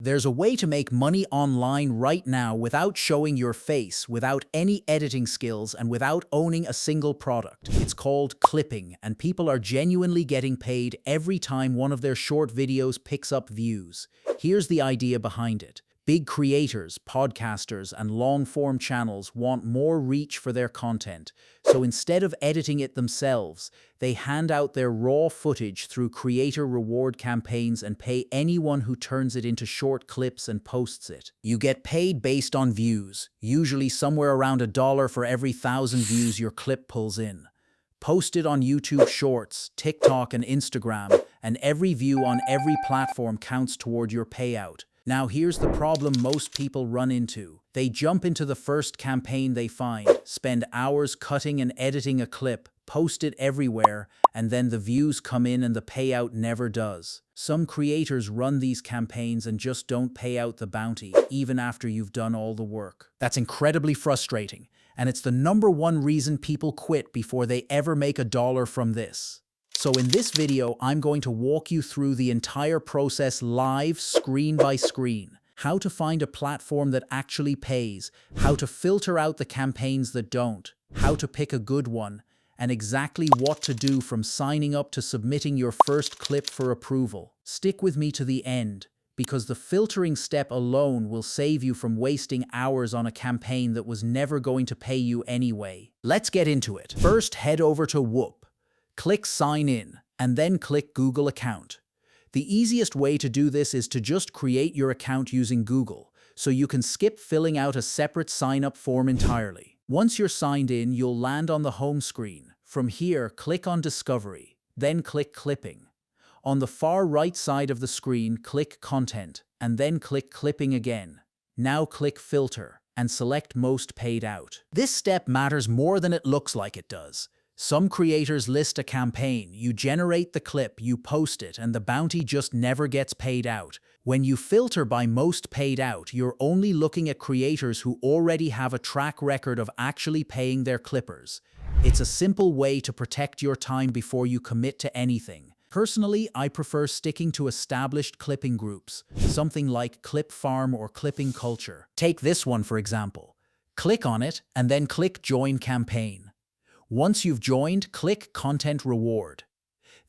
There's a way to make money online right now without showing your face, without any editing skills, and without owning a single product. It's called clipping, and people are genuinely getting paid every time one of their short videos picks up views. Here's the idea behind it. Big creators, podcasters, and long-form channels want more reach for their content, so instead of editing it themselves, they hand out their raw footage through creator reward campaigns and pay anyone who turns it into short clips and posts it. You get paid based on views, usually somewhere around $1 for every 1,000 views your clip pulls in. Post it on YouTube Shorts, TikTok, and Instagram, and every view on every platform counts toward your payout. Now here's the problem most people run into. They jump into the first campaign they find, spend hours cutting and editing a clip, post it everywhere, and then the views come in and the payout never does. Some creators run these campaigns and just don't pay out the bounty, even after you've done all the work. That's incredibly frustrating, and it's the #1 reason people quit before they ever make $1 from this. So in this video, I'm going to walk you through the entire process live, screen by screen. How to find a platform that actually pays, how to filter out the campaigns that don't, how to pick a good one, and exactly what to do from signing up to submitting your first clip for approval. Stick with me to the end, because the filtering step alone will save you from wasting hours on a campaign that was never going to pay you anyway. Let's get into it. First, head over to Whoop. Click Sign In, and then click Google Account. The easiest way to do this is to just create your account using Google, so you can skip filling out a separate sign-up form entirely. Once you're signed in, you'll land on the home screen. From here, click on Discovery, then click Clipping. On the far right side of the screen, click Content, and then click Clipping again. Now click Filter, and select Most Paid Out. This step matters more than it looks like it does. Some creators list a campaign, you generate the clip, you post it, and the bounty just never gets paid out. When you filter by most paid out, you're only looking at creators who already have a track record of actually paying their clippers. It's a simple way to protect your time before you commit to anything. Personally, I prefer sticking to established clipping groups, something like Clip Farm or Clipping Culture. Take this one for example. Click on it, and then click Join Campaign. Once you've joined, click Content Reward.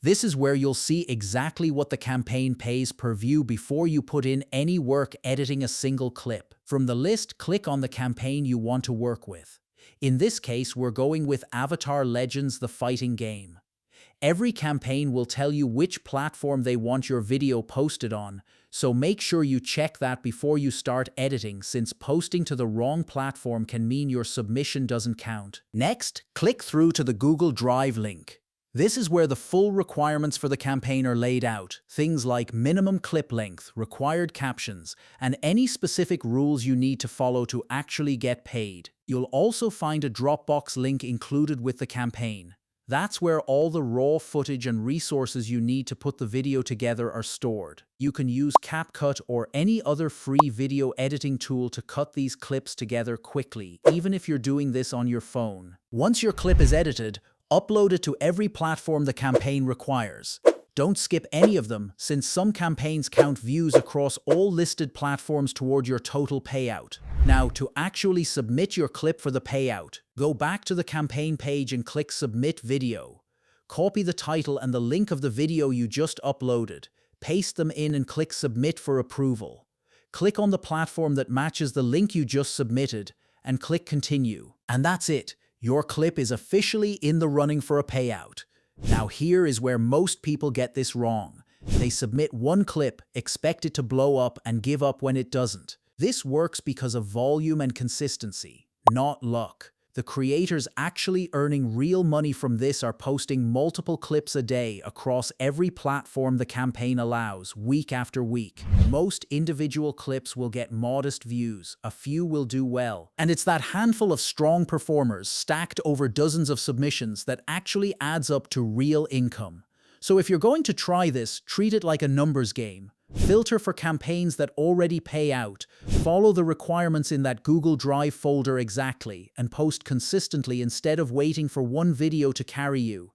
This is where you'll see exactly what the campaign pays per view before you put in any work editing a single clip. From the list, click on the campaign you want to work with. In this case, we're going with Avatar Legends: The Fighting Game. Every campaign will tell you which platform they want your video posted on, so make sure you check that before you start editing, since posting to the wrong platform can mean your submission doesn't count. Next, click through to the Google Drive link. This is where the full requirements for the campaign are laid out, things like minimum clip length, required captions, and any specific rules you need to follow to actually get paid. You'll also find a Dropbox link included with the campaign. That's where all the raw footage and resources you need to put the video together are stored. You can use CapCut or any other free video editing tool to cut these clips together quickly, even if you're doing this on your phone. Once your clip is edited, upload it to every platform the campaign requires. Don't skip any of them, since some campaigns count views across all listed platforms toward your total payout. Now, to actually submit your clip for the payout, go back to the campaign page and click Submit Video. Copy the title and the link of the video you just uploaded, paste them in and click Submit for approval. Click on the platform that matches the link you just submitted and click Continue. And that's it. Your clip is officially in the running for a payout. Now here is where most people get this wrong. They submit one clip, expect it to blow up, and give up when it doesn't. This works because of volume and consistency, not luck. The creators actually earning real money from this are posting multiple clips a day across every platform the campaign allows, week after week. Most individual clips will get modest views, a few will do well. And it's that handful of strong performers stacked over dozens of submissions that actually adds up to real income. So if you're going to try this, treat it like a numbers game. Filter for campaigns that already pay out, follow the requirements in that Google Drive folder exactly, and post consistently instead of waiting for one video to carry you.